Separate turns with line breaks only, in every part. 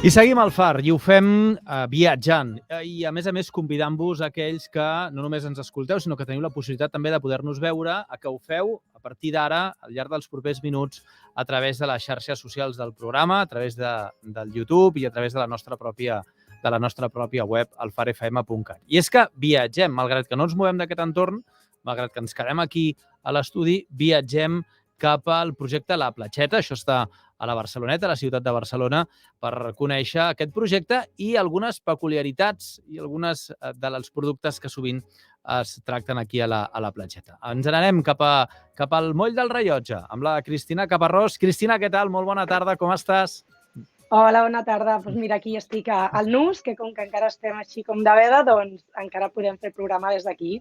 I seguim al Far i ho fem viatjant i a més convidant-vos a aquells que no només ens escolteu sinó que teniu la possibilitat també de poder-nos veure, a que ho feu a partir d'ara al llarg dels propers minuts a través de les xarxes socials del programa, a través del YouTube i a través de la nostra pròpia web, alfarfm.cat. I és que viatgem, malgrat que no ens movem d'aquest entorn, malgrat que ens quedem aquí a l'estudi, viatgem cap al projecte La Platxeta. Això està a la Barceloneta, a la ciutat de Barcelona, per conèixer aquest projecte i algunes peculiaritats i algunes dels productes que sovint es tracten aquí a la Platxeta. Ens n'anem cap al Moll del Rellotge amb la Cristina Caparrós. Cristina, què tal? Molt bona tarda, com estàs?
Hola, bona tarda. Doncs mira, aquí estic al Nus, que com que encara estem així com de veda, doncs encara podem fer el programa des d'aquí.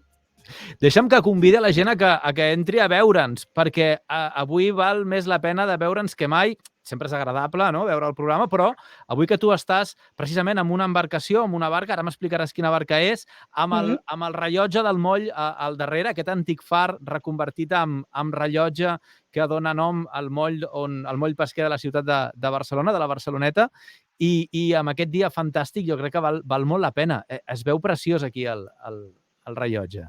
Deixa'm que convidi a la gent a que entri a veure'ns, perquè avui val més la pena de veure'ns que mai. Sempre és agradable, no?, veure el programa, però avui que tu estàs precisament amb una embarcació, amb una barca, ara m'explicaràs quina barca és, amb el rellotge del moll al darrere, aquest antic far reconvertit amb rellotge que dona nom al moll pesquer de la ciutat de Barcelona, de la Barceloneta, i amb aquest dia fantàstic jo crec que val molt la pena. Es veu preciós aquí el rellotge.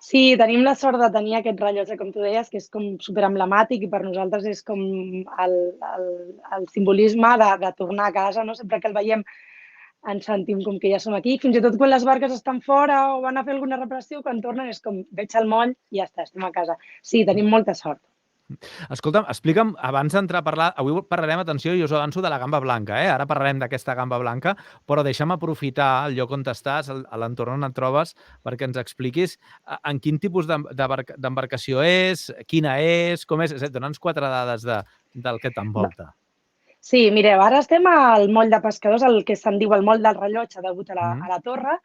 Sí, tenim la sort de tenir aquest rellotge, com tu deies, que és com superemblemàtic i per nosaltres és com el simbolisme de tornar a casa, no? Sempre que el veiem ens sentim com que ja som aquí. Fins i tot quan les barques estan fora o van a fer alguna reparació, quan tornen és com veig el moll i ja està, estem a casa. Sí, tenim molta sort.
Escolta'm, explica'm, abans d'entrar a parlar, avui parlarem, atenció, jo us avanço de la gamba blanca, ara parlarem d'aquesta gamba blanca, però deixa'm aprofitar el lloc on estàs, a l'entorn on et trobes, perquè ens expliquis en quin tipus d'embarcació és, quina és, com és, dona'ns 4 dades del que t'envolta.
Sí, mireu, ara estem al moll de pescadors, el que se'n diu el moll del rellotge, degut a la torre,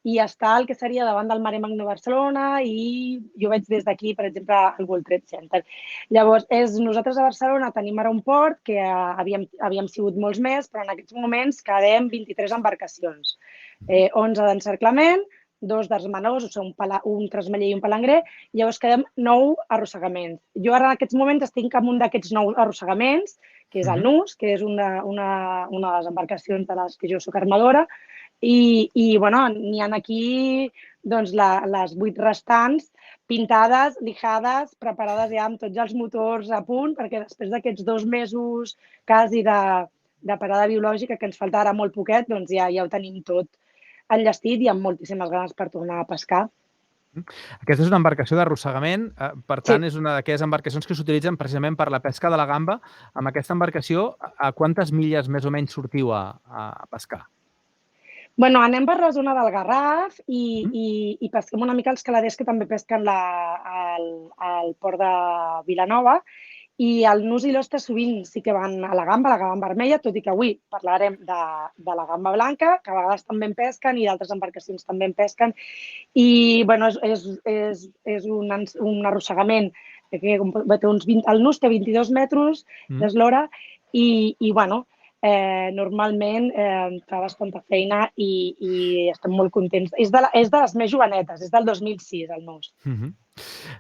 i està el que seria davant del Mare Magno de Barcelona i jo veig des d'aquí, per exemple, el World Trade Center. Llavors, nosaltres a Barcelona tenim ara un port que havíem sigut molts més, però en aquests moments quedem 23 embarcacions. 11 d'encerclament, 2 d'arts menors, o sigui, un tresmeller i un palangrer, i llavors quedem 9 arrossegaments. Jo ara en aquests moments estic en un d'aquests 9 arrossegaments, que és el Nus, que és una de les embarcacions de les que jo soc armadora, i bueno, n'hi ha aquí les 8 restants pintades, lijades, preparades ja amb tots els motors a punt, perquè després d'aquests 2 mesos quasi de parada biològica, que ens falta ara molt poquet, doncs ja ho tenim tot enllestit i amb moltíssimes ganes per tornar a pescar.
Aquesta és una embarcació d'arrossegament, per tant, és una d'aquelles embarcacions que s'utilitzen precisament per la pesca de la gamba. Amb aquesta embarcació, a quantes milles més o menys sortiu a pescar?
Bueno, anem per la zona del Garraf i pesquem una mica els caladers que també pesquen al port de Vilanova, i el Nus i l'Ostra sovint sí que van a la gamba vermella, tot i que avui parlarem de la gamba blanca, que a vegades també en pesquen i d'altres embarcacions també en pesquen. I bueno, és un arrossegament que té uns 20, el Nus té 22 metres d'eslora i bueno, normalment fa bastanta feina i estem molt contents. És de les més jovenetes, és del 2006 el Nus.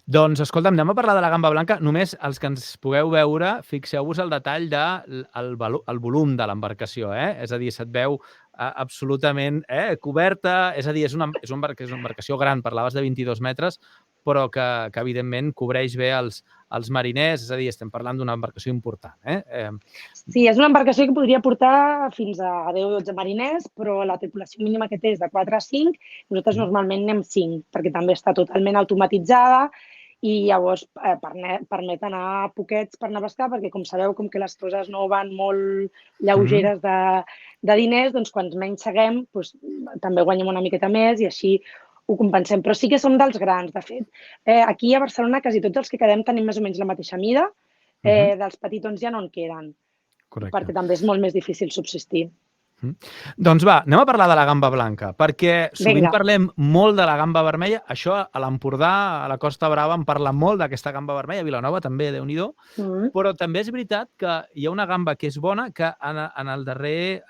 Doncs, escolta'm, anem a parlar de la gamba blanca. Només els que ens pugueu veure, fixeu-vos el detall del volum de l'embarcació, és a dir, se't veu absolutament coberta, és a dir, és una embarcació gran, parlaves de 22 metres, però que evidentment cobreix bé els mariners, és a dir, estem parlant d'una embarcació important.
Sí, és una embarcació que podria portar fins a 10 o 12 mariners, però la tripulació mínima que té és de 4 a 5, nosaltres normalment anem 5, perquè també està totalment automatitzada i llavors permet anar poquets per anar a pescar, perquè com sabeu, com que les coses no van molt lleugeres de diners, doncs quan menys seguem també guanyem una miqueta més i així ho compensem. Però sí que som dels grans, de fet. Aquí a Barcelona quasi tots els que quedem tenim més o menys la mateixa mida, dels petitons ja no en queden, perquè també és molt més difícil subsistir.
Doncs va, anem a parlar de la gamba blanca, perquè sovint
Vinga.
parlem molt de la gamba vermella. Això, a l'Empordà, a la Costa Brava, en parla molt d'aquesta gamba vermella, a Vilanova també, Déu-n'hi-do, però també és veritat que hi ha una gamba que és bona, que en el darrer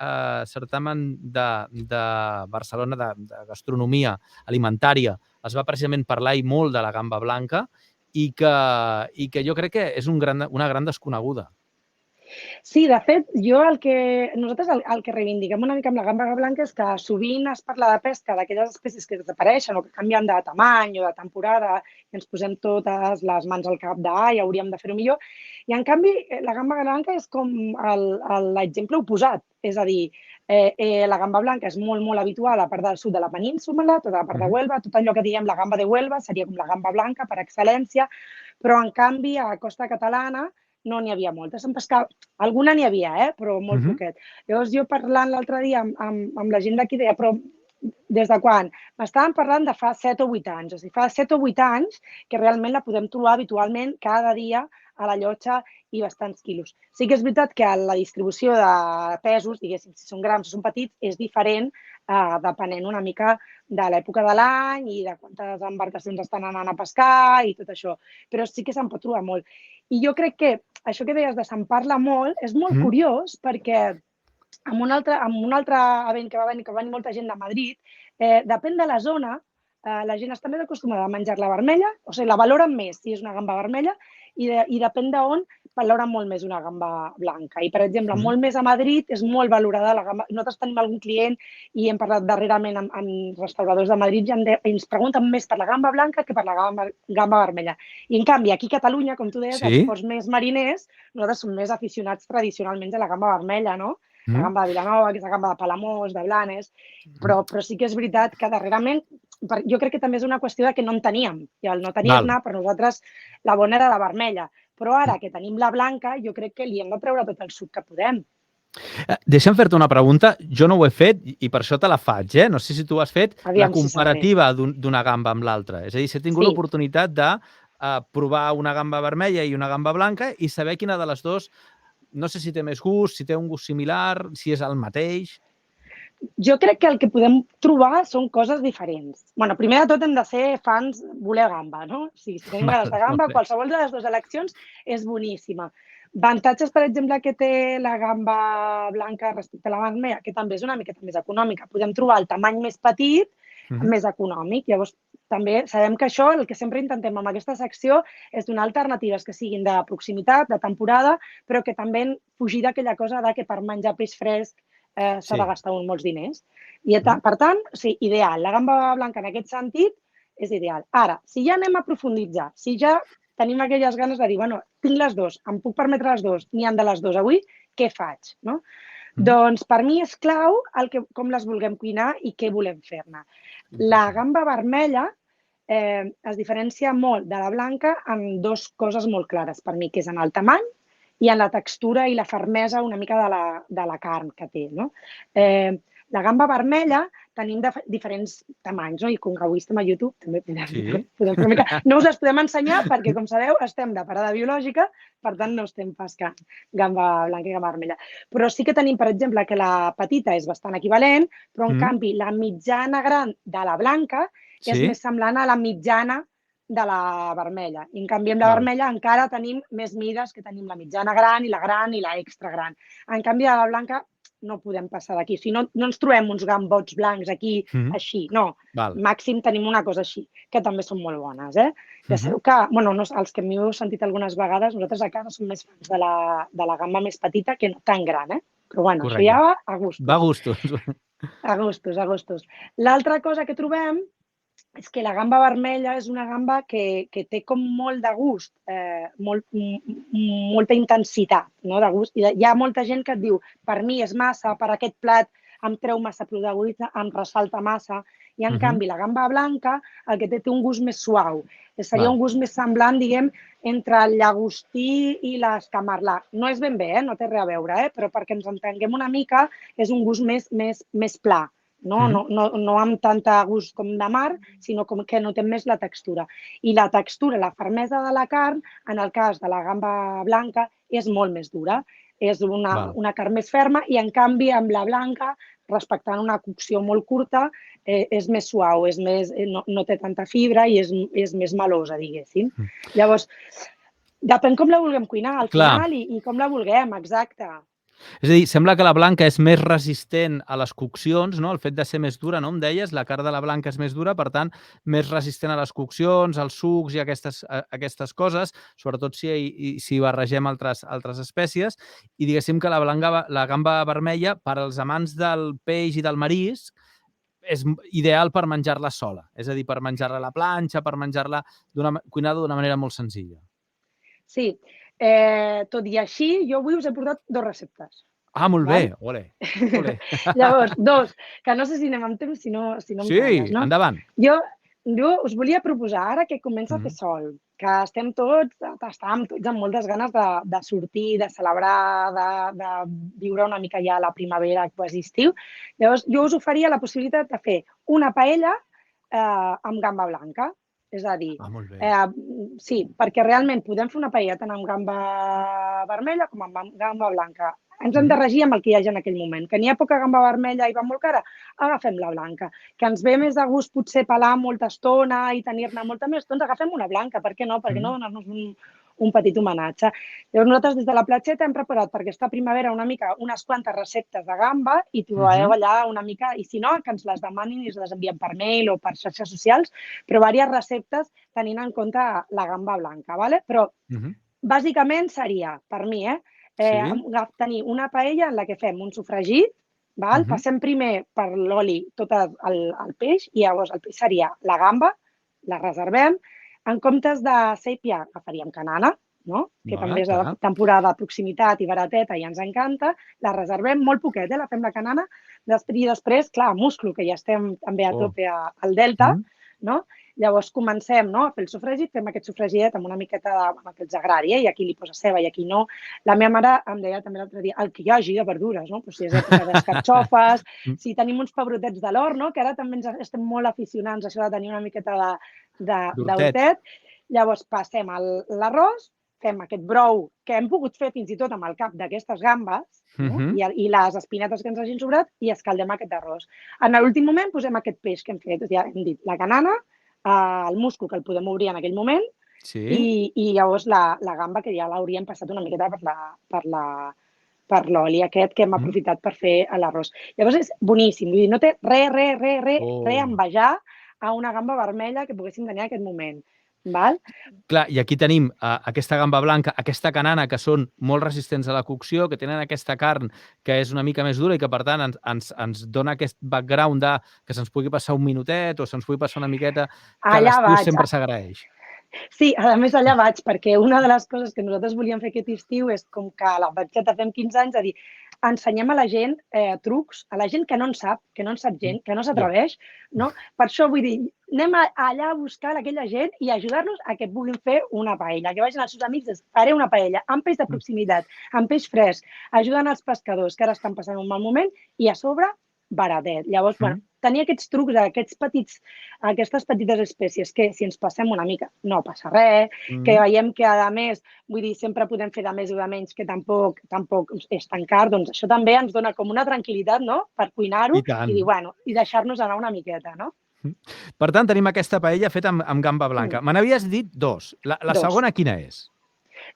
certamen de Barcelona de gastronomia alimentària es va precisament parlar i molt de la gamba blanca i que jo crec que és una gran desconeguda.
Sí, de fet, nosaltres el que reivindiquem una mica amb la gamba blanca és que sovint es parla de pesca d'aquelles espècies que desapareixen o que canvien de tamany o de temporada i ens posem totes les mans al cap ja hauríem de fer-ho millor. I, en canvi, la gamba blanca és com l'exemple oposat. És a dir, la gamba blanca és molt, molt habitual a la part del sud de la península, tota la part de Huelva, tot allò que diem la gamba de Huelva seria com la gamba blanca per excel·lència, però, en canvi, a la costa catalana no n'hi havia moltes. Alguna n'hi havia, però molt poquet. Llavors, jo parlant l'altre dia amb la gent d'aquí, deia, però des de quan? M'estaven parlant de fa 7 o 8 anys. O sigui, fa 7 o 8 anys que realment la podem trobar habitualment cada dia a la llotja i bastants quilos. Sí que és veritat que la distribució de pesos, diguéssim, si són grans o són petits, és diferent depenent una mica de l'època de l'any i de quantes embarcacions estan anant a pescar i tot això. Però sí que se'n pot trobar molt. I jo crec que això que deies de se'n parla molt és molt curiós perquè en un altre event que va venir molta gent de Madrid, depèn de la zona, la gent està més acostumada a menjar-la vermella, o sigui, la valoren més si és una gamba vermella i depèn d'on valoren molt més una gamba blanca. I, per exemple, molt més a Madrid és molt valorada la gamba. Nosaltres tenim algun client i hem parlat darrerament amb restauradors de Madrid i ens pregunten més per la gamba blanca que per la gamba vermella. I, en canvi, aquí a Catalunya, com tu deies, als ports més mariners, nosaltres som més aficionats tradicionalment a la gamba vermella, no? La gamba de Vilanova, que és la gamba de Palamós, de Blanes, però sí que és veritat que darrerament, jo crec que també és una qüestió de que no en teníem, i al no tenir-ne, per nosaltres la bona era la vermella, però ara que tenim la blanca, jo crec que li hem de treure tot el suc que podem.
Deixa'm fer-te una pregunta. Jo no ho he fet i per això te la faig, No sé si tu has fet la comparativa d'una gamba amb l'altra. És a dir, si he tingut l'oportunitat de provar una gamba vermella i una gamba blanca i saber quina de les dues, no sé si té més gust, si té un gust similar, si és el mateix.
Jo crec que el que podem trobar són coses diferents. Bueno, primer de tot hem de ser fans, voler gamba, no? Si tenim ganes de gamba, qualsevol de les dues eleccions és boníssima. Avantatges, per exemple, que té la gamba blanca respecte a la vermella, que també és una miqueta més econòmica. Podem trobar el tamany més petit, més econòmic. Llavors, també sabem que això, el que sempre intentem amb aquesta secció, és donar alternatives que siguin de proximitat, de temporada, però que també fugir d'aquella cosa que per menjar peix fresc s'ha de gastar molts diners. I, per tant, sí, ideal. La gamba blanca en aquest sentit és ideal. Ara, si ja anem a profunditzar, si ja tenim aquelles ganes de dir, bueno, tinc les dues, em puc permetre les dues, n'hi ha de les dues avui, què faig? Doncs per mi és clau com les vulguem cuinar i què volem fer-ne. La gamba vermella es diferencia molt de la blanca en dues coses molt clares per mi, que és en el tamany i en la textura i la fermesa una mica de la carn que té. La gamba vermella tenim diferents tamanys, i com que avui estem a YouTube també podem fer una mica. No us les podem ensenyar perquè, com sabeu, estem de parada biològica, per tant no estem pescant gamba blanca i gamba vermella. Però sí que tenim, per exemple, que la petita és bastant equivalent, però en canvi la mitjana gran de la blanca és més semblant a la mitjana de la vermella. I, en canvi, amb la vermella encara tenim més mides, que tenim la mitjana gran i la extra gran. En canvi, a la blanca no podem passar d'aquí. O sigui, no ens trobem uns gambots blancs aquí, així. No, màxim tenim una cosa així, que també són molt bones. Ja sabeu que, bueno, els que m'heu sentit algunes vegades, nosaltres a casa som més fans de la gamba més petita que no tan gran, Però, bueno, això ja va a gustos.
Va a gustos.
A gustos, a gustos. L'altra cosa que trobem és que la gamba vermella és una gamba que té com molt de gust, molta intensitat de gust. Hi ha molta gent que et diu, per mi és massa, per aquest plat em treu massa protagonista, em ressalta massa. I, en canvi, la gamba blanca el que té un gust més suau. Seria un gust més semblant, diguem, entre el llagostí i l'escamarlà. No és ben bé, no té res a veure, però perquè ens entenguem una mica, és un gust més pla. No amb tanta gust com de mar, sinó que notem més la textura. I la textura, la fermesa de la carn, en el cas de la gamba blanca, és molt més dura. és una carn més ferma i, en canvi, amb la blanca, respectant una cocció molt curta, és més suau, no té tanta fibra i és més melosa, diguéssim. Llavors, depèn com la vulguem cuinar al final i com la vulguem, exacte.
És a dir, sembla que la blanca és més resistent a les coccions, no? El fet de ser més dura, no? Em deies, la carn de la blanca és més dura, per tant, més resistent a les coccions, als sucs i aquestes coses, sobretot si barregem altres espècies. I diguéssim que la gamba vermella, per als amants del peix i del marisc, és ideal per menjar-la sola. És a dir, per menjar-la a la planxa, per menjar-la cuinada d'una manera molt senzilla.
Sí. Tot i així, jo avui us he portat 2 receptes.
Ah, molt bé. Ole.
Llavors, 2, que no sé si anem amb temps, si no em talles, no?
Sí, endavant.
Jo us volia proposar, ara que comença a fer sol, que estàvem tots amb moltes ganes de sortir, de celebrar, de viure una mica ja la primavera, quasi estiu. Llavors, jo us oferia la possibilitat de fer una paella amb gamba blanca. És a dir, sí, perquè realment podem fer una paella tant amb gamba vermella com amb gamba blanca. Ens hem de regir amb el que hi hagi en aquell moment. Que n'hi ha poca gamba vermella i va molt cara, agafem la blanca. Que ens ve més de gust potser pelar molta estona i tenir-ne molta més, doncs agafem una blanca. Per què no? Per què no donar-nos un petit homenatge? Llavors nosaltres des de la platgeta hem preparat per aquesta primavera unes quantes receptes de gamba i trobareu allà una mica, i si no, que ens les demanin i les enviem per mail o per xarxes socials, però diverses receptes tenint en compte la gamba blanca, ¿vale? Però bàsicament seria, per mi, tenir una paella en la que fem un sofregit, passem primer per l'oli tot el peix i llavors el peix seria la gamba, la reservem. En comptes de sèpia agafaríem canana, que també és de temporada de proximitat i barateta i ens encanta. La reservem molt poquet, la fem la canana. I després, clar, musclo, que ja estem també a tope al Delta, llavors comencem a fer el sofregit, fem aquest sofregidet amb una miqueta de que els agradi, i aquí li posa ceba i aquí no. La meva mare em deia també l'altre dia el que hi hagi de verdures, si és època d'escarxofes, si tenim uns pebrotets de l'hort, que ara també estem molt aficionats a això de tenir una miqueta d'hortet. Llavors passem l'arròs, fem aquest brou que hem pogut fer fins i tot amb el cap d'aquestes gambes i les espinetes que ens hagin sobrat i escaldem aquest arròs. En l'últim moment posem aquest peix que hem fet, ja hem dit, la canana, el musclo, que el podem obrir en aquell moment, i llavors la gamba, que ja l'hauríem passat una miqueta per l'oli aquest que hem aprofitat per fer l'arròs. Llavors és boníssim, vull dir, no té res a envejar a una gamba vermella que poguéssim tenir en aquest moment.
Clar, i aquí tenim aquesta gamba blanca, aquesta canana, que són molt resistents a la cocció, que tenen aquesta carn que és una mica més dura i que, per tant, ens dona aquest background que se'ns pugui passar un minutet o se'ns pugui passar una miqueta, que a l'estiu sempre s'agraeix.
Sí, a més allà vaig, perquè una de les coses que nosaltres volíem fer aquest estiu és com que a la platgeta fem 15 anys, a dir, ensenyem a la gent trucs, a la gent que no en sap gent, que no s'atreveix, no? Per això vull dir, anem allà a buscar aquella gent i ajudar-los a que puguin fer una paella, que vagin als seus amics i faré una paella amb peix de proximitat, amb peix fresc, ajudant els pescadors que ara estan passant un mal moment i a sobre baratet. Llavors, bueno, tenir aquests trucs, aquestes petites espècies que si ens passem una mica no passa res, que veiem que a més, vull dir, sempre podem fer de més o de menys, que tampoc és tan car, doncs això també ens dona com una tranquil·litat, no?, per cuinar-ho i dir, bueno, i deixar-nos anar una miqueta, no?
Per tant, tenim aquesta paella feta amb gamba blanca. Me n'havies dit 2. La segona quina és?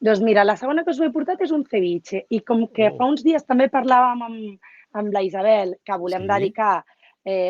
Doncs mira, la segona que us he portat és un ceviche i com que fa uns dies també parlàvem amb la Isabel que volem dedicar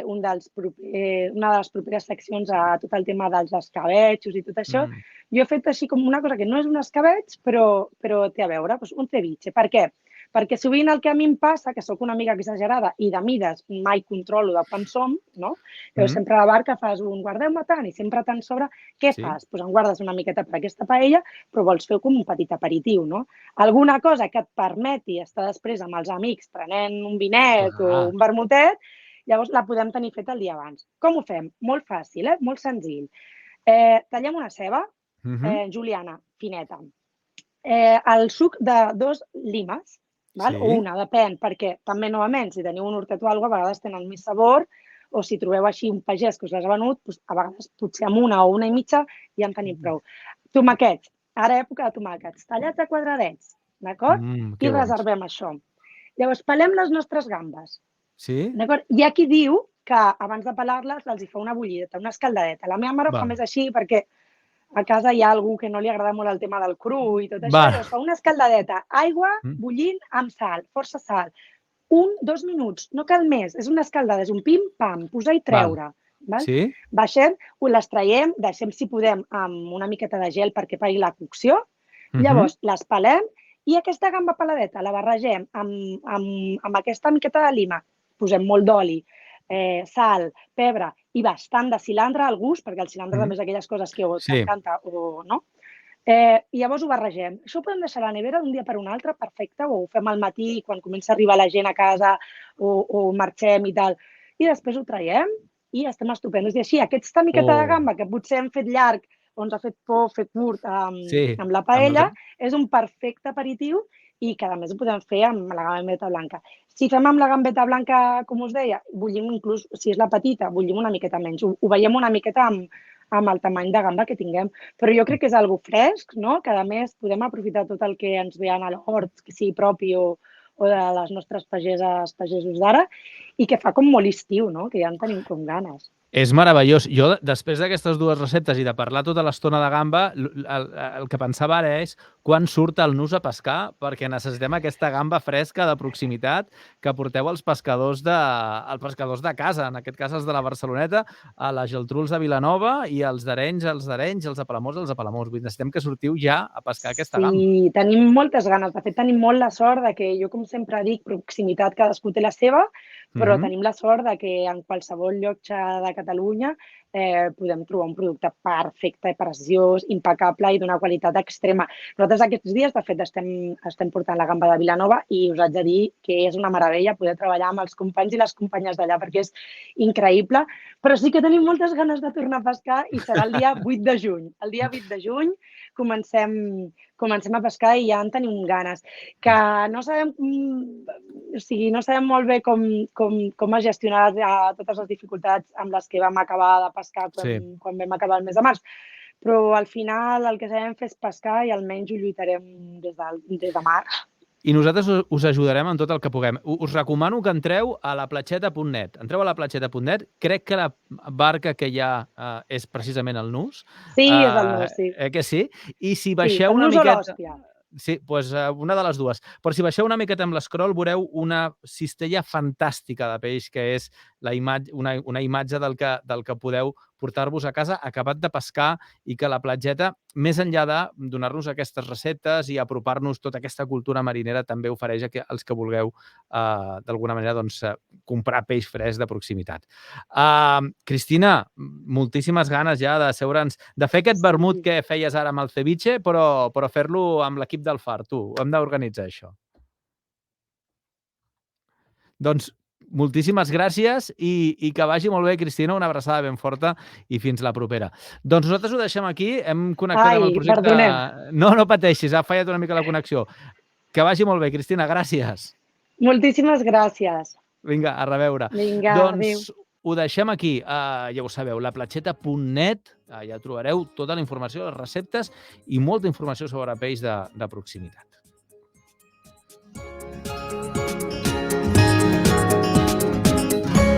una de les properes seccions a tot el tema dels escabetxos i tot això, jo he fet així com una cosa que no és un escabetx, però té a veure, un ceviche. Per què? Perquè sovint el que a mi em passa, que sóc una mica exagerada i de mides mai controlo de quan som, no? Llavors sempre a la barca fas guardeu-me tant i sempre tant sobre, què fas? Doncs en guardes una miqueta per aquesta paella, però vols fer com un petit aperitiu, no? Alguna cosa que et permeti estar després amb els amics prenent un vinet o un vermutet, llavors la podem tenir feta el dia abans. Com ho fem? Molt fàcil, molt senzill. Tallem una ceba, juliana, fineta. El suc de 2 limes, o una, depèn, perquè també, novament, si teniu un hortet o alguna cosa, a vegades tenen més sabor, o si trobeu així un pagès que us les ha venut, a vegades potser amb una o una i mitja ja en tenim prou. Tomàquets, ara època de tomàquets, tallats a quadradets, d'acord?
Que
I
bons.
reservem això. Llavors, pelem les nostres gambes,
Sí?
d'acord? Hi ha qui diu que abans de pelar-les els hi fa una bullideta, una escaldadeta. La meva mare ho fa més així perquè a casa hi ha algú que no li agrada molt el tema del cru i tot això, llavors fa una escaldadeta, aigua bullint amb sal, força sal, 1-2 minuts, no cal més, és una escaldada, és un pim-pam, posar i treure.
Sí?
Baixem, les traiem, deixem, si podem, amb una miqueta de gel perquè pagui la cocció, llavors les pelem i aquesta gamba peladeta la barregem amb aquesta miqueta de lima, posem molt d'oli, sal, pebre i bastant de cilantre al gust, perquè el cilantre també és aquelles coses que o t'encanta o no. I llavors ho barregem. Això ho podem deixar a la nevera d'un dia per un altre, perfecte, o ho fem al matí quan comença a arribar la gent a casa o marxem i tal. I després ho traiem i estem estupendos. I així, aquesta miqueta de gamba que potser hem fet llarg o ens ha fet por fer curt amb la paella, és un perfecte aperitiu i que a més ho podem fer amb la gambeta blanca. Si fem amb la gambeta blanca, com us deia, bullim inclús, si és la petita, bullim una miqueta menys. Ho veiem una miqueta amb el tamany de gamba que tinguem. Però jo crec que és algo fresc, no? Que a més podem aprofitar tot el que ens ve a l'hort, que sigui propi o de les nostres pagesos d'ara, i que fa com molt estiu, no? Que ja en tenim com ganes.
És meravellós. Jo, després d'aquestes dues receptes i de parlar tota l'estona de gamba, el que pensava ara és quan surt el nus a pescar, perquè necessitem aquesta gamba fresca de proximitat que porteu als pescadors de casa, en aquest cas els de la Barceloneta, a la Geltruls de Vilanova i els d'Arenys, els de Palamós, els de Palamós. Necessitem que sortiu ja a pescar aquesta gamba.
Sí, tenim moltes ganes. De fet, tenim molt la sort de que, jo com sempre dic, proximitat cadascú té la seva, però tenim la sort de que en qualsevol lloc de Catalunya podem trobar un producte perfecte, preciós, impecable i d'una qualitat extrema. Nosaltres aquests dies, de fet, estem portant la gamba de Vilanova i us haig de dir que és una meravella poder treballar amb els companys i les companyes d'allà perquè és increïble, però sí que tenim moltes ganes de tornar a pescar i serà el dia 8 de juny. El dia 8 de juny comencem a pescar i ja en tenim ganes. Que no sabem, no sabem molt bé com es gestionaran totes les dificultats amb les que vam acabar de pescar quan vam acabar el mes de març, però al final el que sabem fer és pescar i almenys ho lluitarem des de mar.
I nosaltres us ajudarem en tot el que puguem. Us recomano que entreu a laplatxeta.net. Entreu a laplatxeta.net. Crec que la barca que hi ha és precisament el nus.
Sí, és el nus, sí.
Que sí? I si baixeu una miqueta...
El nus o l'hòstia.
Sí, doncs una de les dues. Però si baixeu una miqueta amb l'escroll veureu una cistella fantàstica de peix, que és una imatge del que podeu portar-vos a casa acabat de pescar i que la platgeta, més enllà de donar-nos aquestes receptes i apropar-nos tota aquesta cultura marinera, també ofereix als que vulgueu d'alguna manera comprar peix fresc de proximitat. Cristina, moltíssimes ganes ja d'asseure'ns, de fer aquest vermut que feies ara amb el ceviche, però fer-lo amb l'equip del Far, tu. Hem d'organitzar això. Doncs moltíssimes gràcies i que vagi molt bé, Cristina, una abraçada ben forta i fins la propera. Doncs nosaltres ho deixem aquí, hem connectat amb el projecte...
Perdonem.
No pateixis, ha fallat una mica la connexió. Que vagi molt bé, Cristina, gràcies.
Moltíssimes gràcies.
Vinga, a reveure.
Vinga, adéu.
Doncs ho deixem aquí, ja ho sabeu, laplatxeta.net, ja trobareu tota la informació, les receptes i molta informació sobre peix de proximitat.